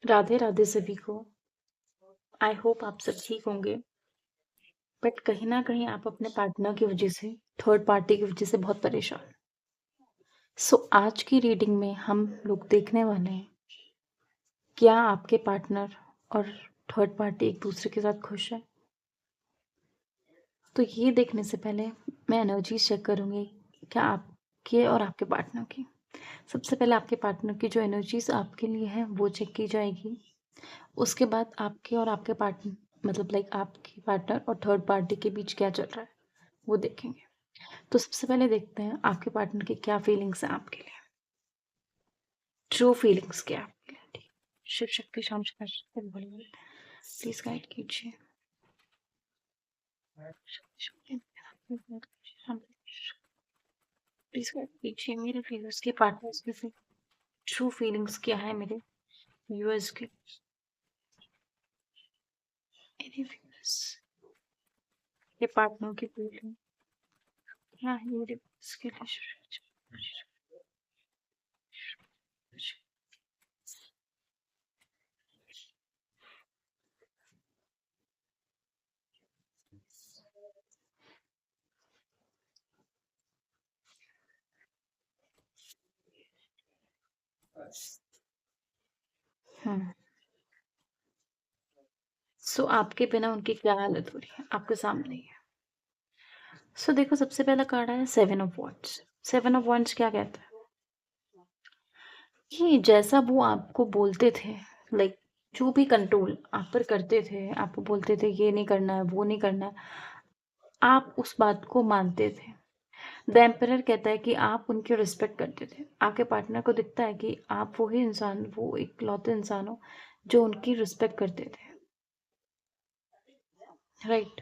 राधे राधे सभी को। I hope आप सब ठीक होंगे। बट कहीं ना कहीं आप अपने पार्टनर की वजह से, थर्ड पार्टी की वजह से बहुत परेशान। सो आज की रीडिंग में हम लोग देखने वाले हैं, क्या आपके पार्टनर और थर्ड पार्टी एक दूसरे के साथ खुश है। तो ये देखने से पहले मैं एनर्जीज चेक करूंगी, क्या आपके और आपके पार्टनर की। सबसे पहले आपके पार्टनर की जो एनर्जीज आपके लिए है वो चेक की जाएगी। उसके बाद आपके और आपके पार्टनर, मतलब लाइक आपके पार्टनर और थर्ड पार्टी के बीच क्या चल रहा है वो देखेंगे। तो सबसे पहले देखते हैं आपके पार्टनर की क्या फीलिंग्स हैं आपके लिए, ट्रू फीलिंग्स क्या है आपके लिए। ठीक, शिव शक्ति शाम शक्ति बोलिए, प्लीज गाइड कीजिए। प्लीज गाइड कीजिए मेरे व्यूअर्स के पार्टनर्स की ट्रू फीलिंग्स क्या है, मेरे व्यूअर्स के, मेरे व्यूअर्स के पार्टनर की फीलिंग क्या है मेरे व्यूअर्स के लिए। हम्म, सो आपके बिना उनकी क्या हालत हो रही है आपके सामने ही है। सो देखो, सबसे पहला कार्ड है seven of wands. Seven of wands क्या कहता है कि जैसा वो आपको बोलते थे, लाइक जो भी कंट्रोल आप पर करते थे, आपको बोलते थे ये नहीं करना है वो नहीं करना है, आप उस बात को मानते थे। द एम्परर कहता है कि आप उनकी रिस्पेक्ट करते थे। आपके पार्टनर को दिखता है कि आप वही इंसान, वो इकलौते इंसान हो जो उनकी रिस्पेक्ट करते थे, राइट।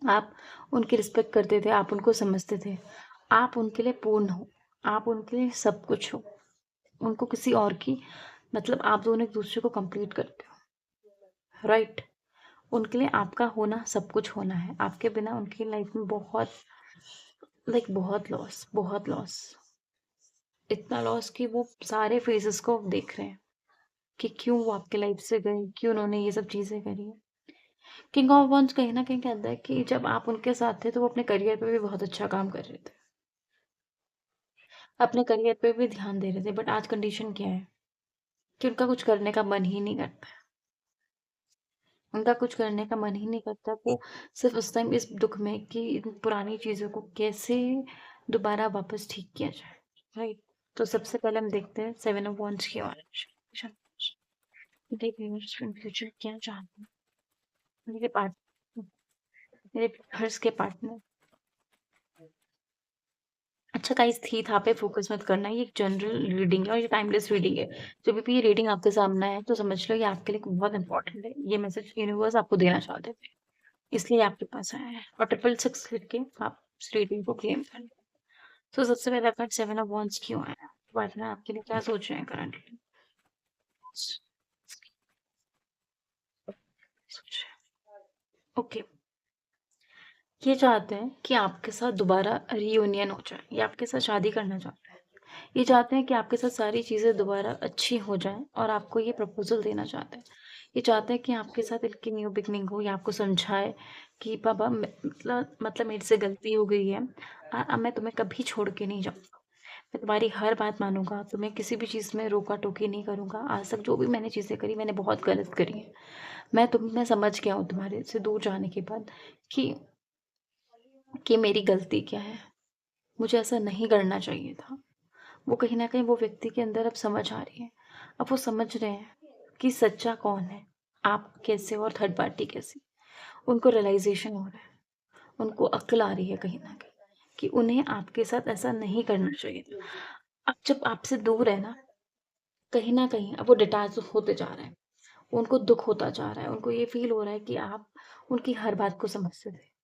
आप उनकी रिस्पेक्ट करते थे, आप उनको समझते थे, आप उनके लिए पूर्ण हो, आप उनके लिए सब कुछ हो। उनको किसी और की, मतलब आप दोनों एक दूसरे को कंप्लीट करते हो, राइट। उनके लिए आपका होना सब कुछ होना है। आपके बिना उनकी लाइफ में बहुत, लाइक बहुत लॉस, बहुत लॉस, इतना लॉस कि वो सारे फेजेस को देख रहे हैं कि क्यों वो आपके लाइफ से गए, क्यों उन्होंने ये सब चीजें करी है। किंग ऑफ वंस कहीं ना कहीं कहता है कि जब आप उनके साथ थे तो वो अपने करियर पे भी बहुत अच्छा काम कर रहे थे, अपने करियर पे भी ध्यान दे रहे थे। बट आज कंडीशन क्या है कि उनका कुछ करने का मन ही नहीं करता, उनका कुछ करने का मन ही नहीं करता। वो सिर्फ उस टाइम इस दुख में कि इन पुरानी चीजों को कैसे दोबारा वापस ठीक किया जाए, राइट। तो सबसे पहले हम देखते हैं सेवन ऑफ वॉन्ड्स की ऑरेंज। फ्यूचर क्या चाहते हैं मेरे पार्टनर, मेरे हर्ष के पार्टनर। अच्छा गाइस, थी था पे फोकस मत करना, ये एक जनरल रीडिंग है और ये टाइमलेस रीडिंग है। जब भी ये रीडिंग आपके सामने है तो समझ लो ये आपके लिए बहुत इंपॉर्टेंट है, ये मैसेज यूनिवर्स आपको देना चाहते थे, इसलिए आपके पास आया है। और 666 करके आप इस रीडिंग को क्लेम कर लो। तो सबसे पहला कार्ड सेवन ऑफ वॉन्ड्स क्यों आया, पार्टनर आपके लिए क्या सोच रहे हैं करंटली, सोच रहे हैं, ओके। ये चाहते हैं कि आपके साथ दोबारा रियूनियन हो जाए, ये आपके साथ शादी करना चाहते हैं। ये चाहते हैं कि आपके साथ सारी चीज़ें दोबारा अच्छी हो जाएं और आपको ये प्रपोजल देना चाहते हैं। ये चाहते हैं कि आपके साथ इनकी न्यू बिगनिंग हो, या आपको समझाए कि बाबा मतलब मेरे से गलती हो गई है, अब मैं तुम्हें कभी छोड़ के नहीं जाऊँगा, मैं तुम्हारी हर बात मानूंगा, तुम्हें किसी भी चीज़ में रोका टोकी नहीं करूंगा। आज तक जो भी मैंने चीज़ें करी मैंने बहुत गलत करी है। मैं समझ गया हूँ तुम्हारे से दूर जाने के बाद कि मेरी गलती क्या है, मुझे ऐसा नहीं करना चाहिए था। वो कहीं न कहीं वो व्यक्ति के अंदर अब समझ आ रही है। अब वो समझ रहे हैं कि सच्चा कौन है, आप कैसे और थर्ड पार्टी कैसी। उनको रियलाइज़ेशन हो रहा है, उनको अक्ल आ रही है कहीं न कहीं कि उन्हें आपके साथ ऐसा नहीं करना चाहिए था। अब जब आपसे दूर है ना, कहीं न कहीं अब वो डिटैच होते जा रहे हैं। उनको दुःख होता जा रहा है, उनको ये फ़ील हो रहा है कि आप उनकी हर बात को समझते थे।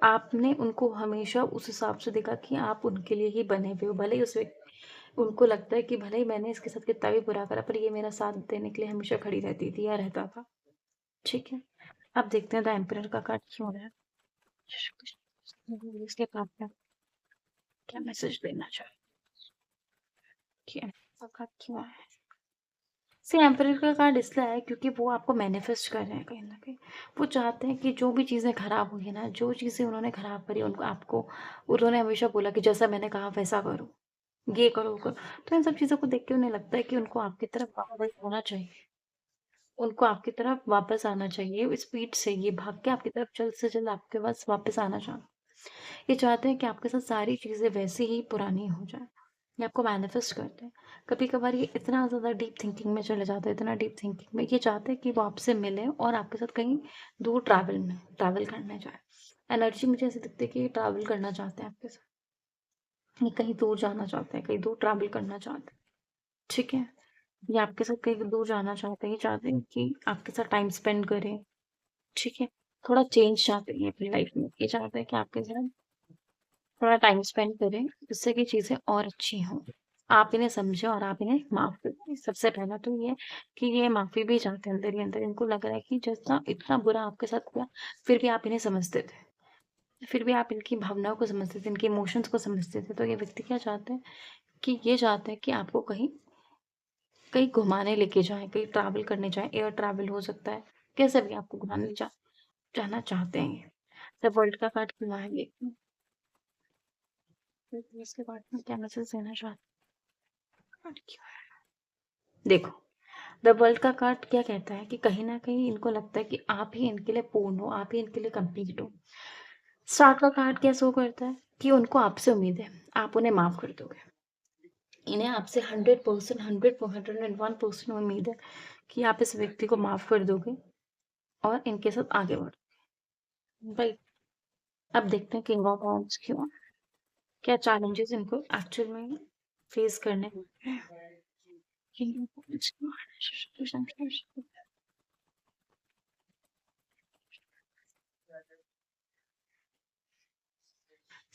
आपने उनको हमेशा उस हिसाब से देखा कि आप उनके लिए ही बने हुए हो। भले ही उस व्यक्ति, उनको लगता है कि भले ही मैंने इसके साथ कितना भी बुरा करा पर ये मेरा साथ देने के लिए हमेशा खड़ी रहती थी या रहता था, ठीक है। अब देखते हैं द एम्परर का कार्ड क्यों हो रहा है, इसके कार्ड में क्या मैसेज देना चाहिए, कि एम्परर का कार्ड क्यों है। सी एम्परर का कार्ड इसलिए है क्योंकि वो आपको मैनिफेस्ट कर रहे हैं कहीं न कहीं। वो चाहते हैं कि जो भी चीज़ें खराब हुई हैं ना, जो चीज़ें उन्होंने खराब करी उनको आपको उन्होंने हमेशा बोला कि जैसा मैंने कहा वैसा करो, ये करो, वो करो। तो इन सब चीज़ों को देख के उन्हें लगता है कि उनको आपकी तरफ वापस आना चाहिए। उनको आपकी तरफ वापस आना चाहिए, स्पीड से ये भाग के आपकी तरफ जल्द से जल्द आपके पास वापस आना ये चाहते हैं कि आपके साथ सारी चीज़ें वैसी ही पुरानी हो जाएँ। ये आपको मैनिफेस्ट करते हैं। कभी-कभार ये इतना ज़्यादा डीप थिंकिंग में चले जाते हैं, इतना डीप थिंकिंग में, ये चाहते हैं कि वो आपसे मिलें और आपके साथ कहीं दूर ट्रैवल करने जाएँ। एनर्जी मुझे ऐसी दिखती है कि ये ट्रैवल करना चाहते हैं आपके साथ। ये कहीं दूर जाना चाहते हैं, कहीं दूर ट्रैवल करना चाहते हैं, ठीक है? ये आपके साथ कहीं दूर जाना चाहते हैं, ये चाहते हैं कि आपके साथ टाइम स्पेंड करें, ठीक है? थोड़ा चेंज चाहते हैं अपनी लाइफ़ में। ये चाहते हैं कि आपके साथ थोड़ा टाइम स्पेंड करें, जिससे कि चीज़ें और अच्छी हों। आप इन्हें समझें और आप इन्हें माफ़ कर दें। सबसे पहला तो ये कि ये माफ़ी भी चाहते हैं अंदर ही अंदर। इनको लग रहा है कि जैसा इतना बुरा आपके साथ हुआ, फिर भी आप इन्हें समझते थे। फिर भी आप इनकी भावनाओं को समझते थे, इनके इमोशंस को समझते थे। तो ये व्यक्ति क्या चाहते हैं कि ये चाहते हैं कि आपको कहीं कहीं घुमाने लेके जाएँ, कहीं ट्रैवल करने जाएँ, एयर ट्रैवल हो सकता है, कैसे भी आपको घुमाने जाना चाहते हैं ये। द वर्ल्ड का कार्ड क्यों आया देखते हैं। फिर इसके बाद में क्या मैसेज देना चाहते हैं? क्यों आया? देखो, द वर्ल्ड का कार्ड क्या कहता है कि कहीं न कहीं इनको लगता है कि आप ही इनके लिए पूर्ण हो, आप ही इनके लिए कंप्लीट हो। स्टार का कार्ड क्या शो करता है कि उनको आपसे उम्मीद है, आप उन्हें माफ़ कर दोगे। इन्हें आपसे 100% 101% उम्मीद है कि आप इस व्यक्ति को माफ़ कर दोगे और इनके साथ आगे बढ़ोगे। राइट, अब देखते हैं किंग ऑफ वांड्स क्यों है? क्या चैलेंजेस इनको एक्चुअल में फेस करने पड़ रहे हैं? किंग ऑफ वांड्स क्यों है?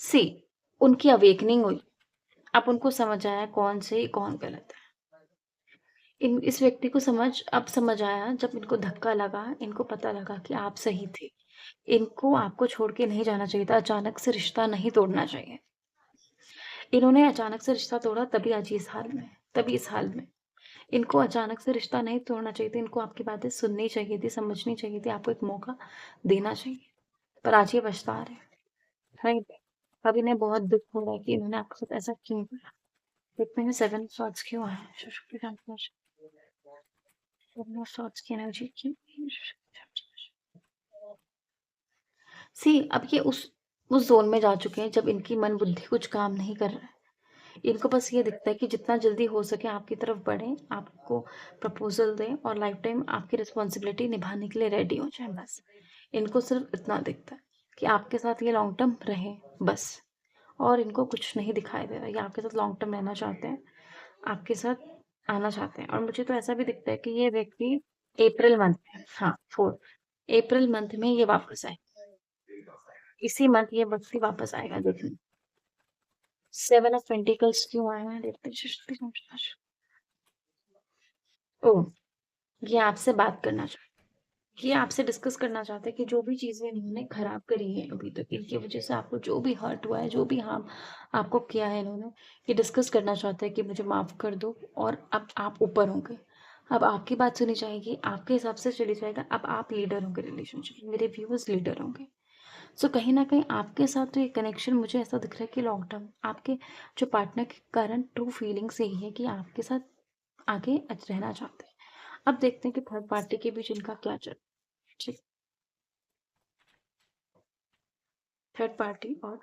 सी उनकी अवेकनिंग हुई। अब उनको समझ आया कौन सही, कौन गलत है। इन इस व्यक्ति को अब समझ आया जब इनको धक्का लगा, इनको पता लगा कि आप सही थे। इनको आपको छोड़ के नहीं जाना चाहिए था, अचानक से रिश्ता नहीं तोड़ना चाहिए। इन्होंने अचानक से रिश्ता तोड़ा तभी इस हाल में। इनको अचानक से रिश्ता नहीं तोड़ना चाहिए था, इनको आपकी बातें सुननी चाहिए थी, समझनी चाहिए थी, आपको एक मौका देना चाहिए। पर आज ये पछता रहे हैं, राइट? अब इन्हें बहुत दुःख हो रहा है कि इन्होंने आपके साथ ऐसा क्यों करा? देखते हैं 7 ऑफ सॉर्ड्स क्यों आया? सेवन ऑफ सॉर्ड्स की एनर्जी क्यों? सी अब ये उस ज़ोन में जा चुके हैं जब इनकी मन बुद्धि कुछ काम नहीं कर रहा है। इनको बस ये दिखता है कि जितना जल्दी हो सके आपकी तरफ बढ़ें, आपको प्रपोज़ल दें और लाइफ़ टाइम आपकी रिस्पॉन्सिबिलिटी निभाने के लिए रेडी हो जाएँ बस। इनको सिर्फ़ इतना दिखता है कि आपके साथ ये लॉन्ग टर्म रहें बस और इनको कुछ नहीं दिखाई दे रहा। ये आपके साथ लॉन्ग टर्म रहना चाहते हैं, आपके साथ आना चाहते हैं और मुझे तो ऐसा भी दिखता है कि ये व्यक्ति अप्रैल मंथ में हाँ, 4 अप्रैल मंथ में ये वापस आए। इसी मंथ ये व्यक्ति वापस आएगा देखना। 7 ऑफ पेंटिकल्स क्यों आया है देखते हैं। ओह! ये आपसे बात करना ये आपसे डिस्कस करना चाहते हैं कि जो भी चीज़ें इन्होंने खराब करी हैं अभी तक, इनकी वज़ह से आपको जो भी हर्ट हुआ है, जो भी हार्म आपको किया है इन्होंने, ये डिस्कस करना चाहते हैं कि मुझे माफ़ कर दो और अब आप ऊपर होंगे। अब आपकी बात सुनी जाएगी, आपके हिसाब से चली जाएगा, अब आप लीडर होंगे रिलेशनशिप में, मेरे व्यूअर्स लीडर होंगे। सो कहीं न कहीं आपके साथ तो ये कनेक्शन मुझे ऐसा दिख रहा है कि लॉन्ग टर्म आपके जो पार्टनर के कारण ट्रू फीलिंग्स यही है कि आपके साथ आगे रहना चाहते हैं। अब देखते हैं कि थर्ड पार्टी के बीच इनका क्या चल ठीक थर्ड पार्टी और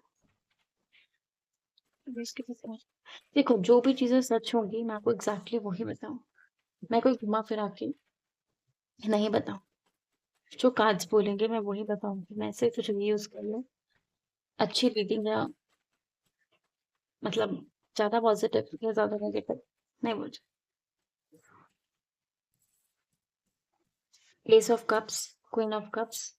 इसके पीछे देखो जो भी चीज़ें सच होंगी मैं आपको एग्ज़ैक्टली वही बताऊँ। मैं कोई घुमा-फिरा के नहीं बताऊँ। जो कार्ड्स बोलेंगे मैं वही बताऊँगी। मैं ऐसे कुछ भी यूज़ कर लूँ, अच्छी रीडिंग या मतलब ज़्यादा पॉज़िटिव या ज़्यादा नेगेटिव नहीं बोल S of cups, queen of cups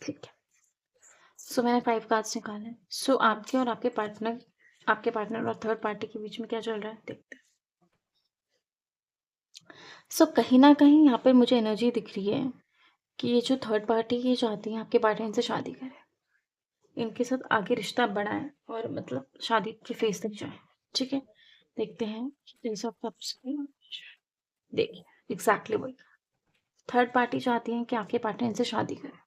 ठीक है। सो मैंने 5 कार्ड्स निकाले। सो आपके पार्टनर और थर्ड पार्टी के बीच में क्या चल रहा है देखते हैं। सो कहीं न कहीं यहाँ पे मुझे एनर्जी दिख रही है कि ये जो थर्ड पार्टी ये चाहती है आपके पार्टनर से शादी करे। इनके साथ आगे रिश्ता बढ़ाएँ और मतलब शादी के फेज़ तक जाएँ, ठीक है? देखते हैं कि इन सब कब से देखिए, एग्ज़ैक्टली वही। थर्ड पार्टी चाहती है कि आपके पार्टनर इनसे शादी करे,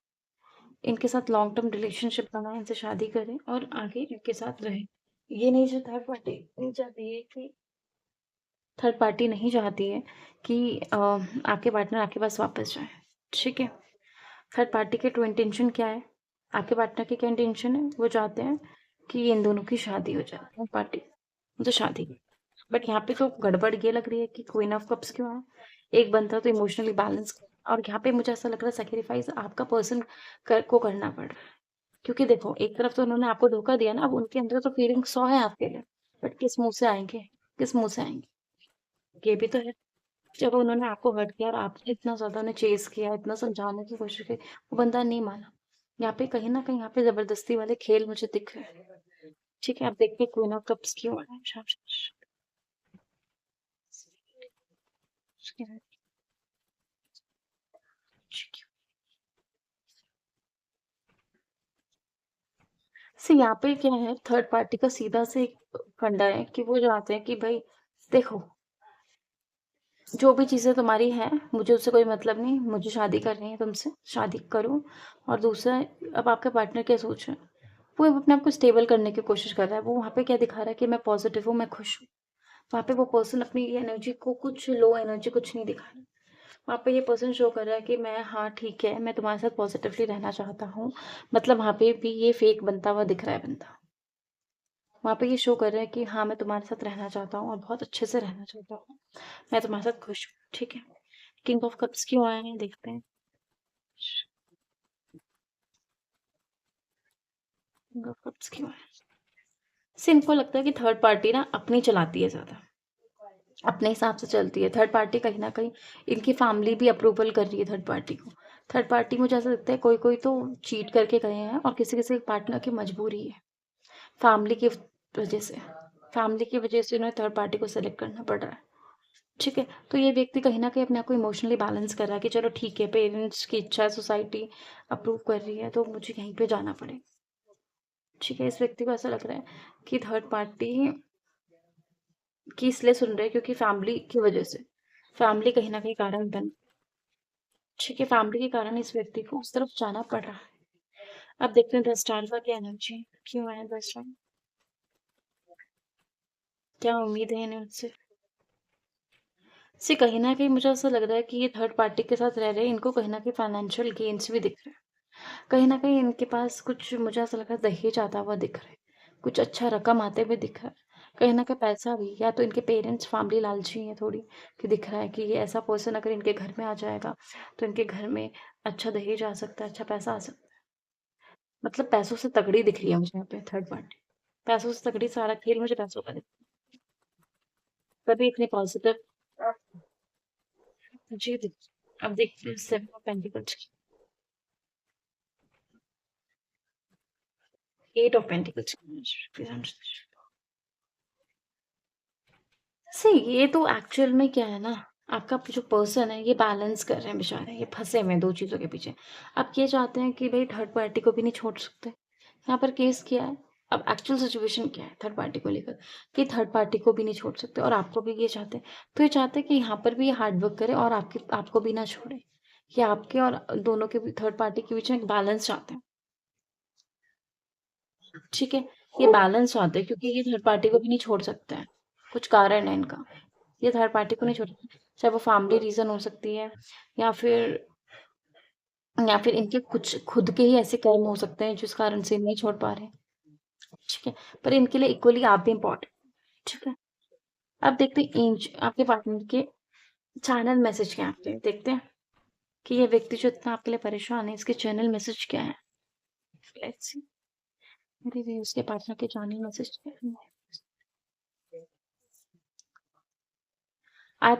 इनके साथ लॉन्ग टर्म रिलेशनशिप बनाए, इनसे शादी करें और आगे इनके साथ रहें। ये नहीं जो थर्ड पार्टी नहीं चाहती है कि थर्ड पार्टी नहीं चाहती है कि आपके पार्टनर आपके पास वापस जाए, ठीक है? थर्ड पार्टी के ट्रू इंटेंशन क्या है? आपके पार्टनर की क्या इंटेंशन है? वो चाहते हैं कि इन दोनों की शादी हो जाए, थर्ड पार्टी तो शादी। बट यहाँ पे तो गड़बड़ ये लग रही है कि क्वीन ऑफ कप्स क्यों है? एक बंदा तो इमोशनली बैलेंस और यहाँ पे मुझे ऐसा लग रहा है सैक्रिफाइस आपका पर्सन को करना पड़ रहा है। क्योंकि देखो एक तरफ तो उन्होंने आपको धोखा दिया ना, अब उनके अंदर तो फीलिंग 100 है आपके लिए, बट किस मुँह से आएँगे? किस मुँह से आएँगे? ये भी तो है। जब उन्होंने आपको हर्ट किया और आपने इतना ज़्यादा उन्हें चेज़ किया, इतना समझाने की कोशिश की, वो बंदा नहीं माना। यहाँ पे कहीं न कहीं यहाँ पे ज़बरदस्ती वाले खेल मुझे दिख रहे हैं। ठीक है, आप देखिए क्वीन ऑफ कप्स क्यों है? यहाँ पे क्या है, थर्ड पार्टी का सीधा से एक फंडा है कि वो चाहते हैं कि भाई देखो, जो भी चीज़ें तुम्हारी हैं, मुझे उससे कोई मतलब नहीं, मुझे शादी करनी है तुमसे, शादी करो। और दूसरा, अब आपका पार्टनर क्या सोच रहा है? वो अपने आप को स्टेबल करने की कोशिश कर रहा है। वो वहाँ पे क्या दिखा रहा है कि मैं पॉज़िटिव हूँ, मैं खुश हूँ। वहाँ पे वो पर्सन अपनी एनर्जी को कुछ लो एनर्जी कुछ नहीं दिखा रहा। वहाँ पे ये पर्सन शो कर रहा है कि मैं हाँ, ठीक है, मैं तुम्हारे साथ पॉज़िटिवली रहना चाहता हूँ। मतलब वहाँ पे भी ये फेक बनता हुआ दिख रहा है बंदा। वहाँ पे ये शो कर रहा है कि हाँ, मैं तुम्हारे साथ रहना चाहता हूँ और बहुत अच्छे से रहना चाहता हूँ। मैं तुम्हारे साथ खुश हूँ, ठीक है? किंग ऑफ कप्स क्यों आए हैं देखते हैं। किंग ऑफ कप्स क्यों आए? इनको लगता है कि थर्ड पार्टी ना अपनी चलाती है ज़्यादा, अपने हिसाब से चलती है। थर्ड पार्टी कहीं न कहीं इनकी फैमिली भी अप्रूवल कर रही है थर्ड पार्टी को। थर्ड पार्टी मुझे ऐसा लगता है कोई-कोई तो चीट करके गए हैं और किसी-किसी पार्टनर की मजबूरी है, फैमिली की वजह से। फैमिली की वजह से उन्हें थर्ड पार्टी को सेलेक्ट करना पड़ रहा है। ठीक है, तो ये व्यक्ति कहीं न कहीं अपने आप को इमोशनली बैलेंस कर रहा है कि चलो ठीक है, पेरेंट्स की इच्छा है, सोसाइटी अप्रूव कर रही है, तो मुझे यहीं पे जाना पड़ेगा। ठीक है, इस व्यक्ति को ऐसा लग रहा है कि थर्ड पार्टी की इसलिए सुन रहे हैं क्योंकि फैमिली की वजह से। फैमिली कहीं न कहीं कारण बन ठीक है, फैमिली के कारण इस व्यक्ति को उस तरफ जाना पड़ रहा है। अब देखते हैं 10 स्टार का क्या एनर्जी है, क्यों आया 10 स्टार? क्या उम्मीद है इन्हें मुझसे? कहीं न कहीं मुझे ऐसा लग रहा है कि ये थर्ड पार्टी के साथ रह रहे हैं, इनको कहीं न कहीं फाइनेंशियल गेन्स भी दिख रहे हैं। कहीं न कहीं इनके पास कुछ मुझे ऐसा लग रहा है दहेज आता हुआ दिख रहा है। कुछ अच्छा रकम आते हुए दिख रहा है। कहीं न कहीं पैसा भी या तो इनके पेरेंट्स फैमिली लालची है थोड़ी कि दिख रहा है कि ये ऐसा पर्सन अगर इनके घर में आ जाएगा, तो इनके घर में अच्छा दहेज आ सकता है, अच्छा पैसा आ सकता है। मतलब पैसों से तगड़ी दिख रही है मुझे यहाँ पे थर्ड पार्टी। पैसों से तगड़ी सारा खेल मुझे पैसों का दिख तभी इतने पॉजिटिव जी दिख अब देखते हैं 7 ऑफ पेंटिकल्स की 8 ऑफ पेंटिकल्स की ये तो एक्चुअल में क्या है ना, आपका जो पर्सन है ये बैलेंस कर रहे हैं बेचारे, ये फँसे हुए हैं 2 चीज़ों के पीछे। अब ये चाहते हैं कि भई थर्ड पार्टी को भी नहीं छोड़ सकते। यहाँ पर केस क्या है, अब एक्चुअल सिचुएशन क्या है थर्ड पार्टी को लेकर कि थर्ड पार्टी को भी नहीं छोड़ सकते और आपको भी ये चाहते हैं। तो ये चाहते हैं कि यहाँ पर भी ये हार्ड वर्क करे और आपको भी ना छोड़े। ये आपके और दोनों के बी थर्ड पार्टी के बीच में एक बैलेंस चाहते हैं। ठीक है? ये बैलेंस चाहते हैं क्योंकि ये थर्ड पार्टी को भी नहीं छोड़ सकते हैं। कुछ कारण है इनका। ये थर्ड पार्टी को नहीं छोड़ सकते। चाहे वो फैमिली रीज़न हो सकती है या फिर इनके कुछ खुद के ही ऐसे कर्म हो सकते हैं जिस कारण से नहीं छोड़ पा रहे हैं। ठीक है? पर इनके लिए इक्वली आप भी इम्पोर्टेंट ठीक है? अब देखते हैं आपके पार्टनर के चैनल मैसेज क्या आते हैं, देखते हैं कि ये व्यक्ति जो इतना आपके लिए परेशान है इसके चैनल मैसेज क्या है? लेट्स सी मेरे भी उसके पार्टनर के चैनल मैसेज क्या है? I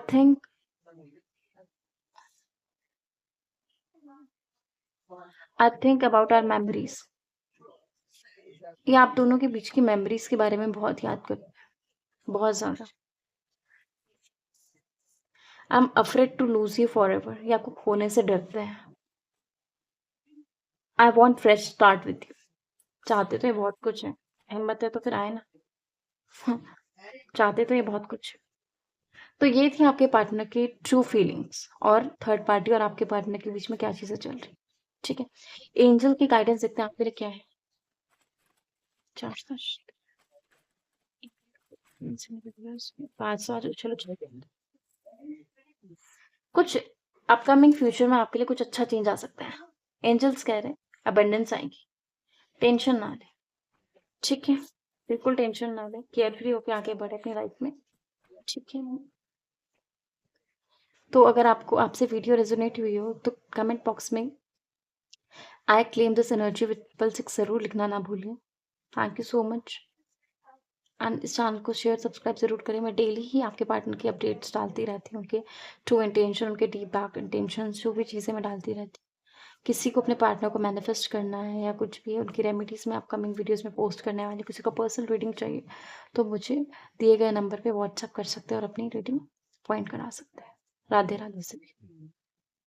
think about our memories. ये आप दोनों के बीच की मेमोरीज़ के बारे में बहुत याद करते हैं, बहुत ज़्यादा। I am afraid to lose you forever ये आपको खोने से डरते हैं। I want fresh start with you चाहते तो ये बहुत कुछ है, हिम्मत है तो फिर आए ना। चाहते तो ये बहुत कुछ है। तो ये थी आपके पार्टनर की ट्रू फीलिंग्स और थर्ड पार्टी और आपके पार्टनर के बीच में क्या चीज़ें चल रही, ठीक है? एंजल की गाइडेंस देखते हैं आपके लिए क्या है? 4 5 साल चलो कुछ अपकमिंग फ्यूचर में आपके लिए कुछ अच्छा चेंज आ सकता है। एंजल्स कह रहे हैं अबंडेंस आएगी, टेंशन ना लें, ठीक है? बिल्कुल टेंशन ना लें, केयरफ्री होके आगे बढ़े अपनी लाइफ में, ठीक है? तो अगर आपको आपसे वीडियो रेजोनेट हुई हो तो कमेंट बॉक्स में I claim this energy with पल 6 ज़रूर लिखना ना भूलिए। Thank you so much and इस चैनल को शेयर सब्सक्राइब ज़रूर करें। मैं डेली ही आपके पार्टनर की अपडेट्स डालती रहती हूँ, उनके ट्रू इंटेंशन, उनके डीप डार्क इंटेंशंस, जो भी चीज़ें मैं डालती रहती हूँ। किसी को अपने पार्टनर को मैनिफेस्ट करना है या कुछ भी है, उनकी रेमेडीज़ में अपकमिंग वीडियोज़ में पोस्ट करने वाली, किसी को पर्सनल रीडिंग चाहिए तो मुझे दिए गए नंबर पे व्हाट्सएप कर सकते हैं और अपनी रीडिंग पॉइंट करा सकते हैं। राधे राधे सभी।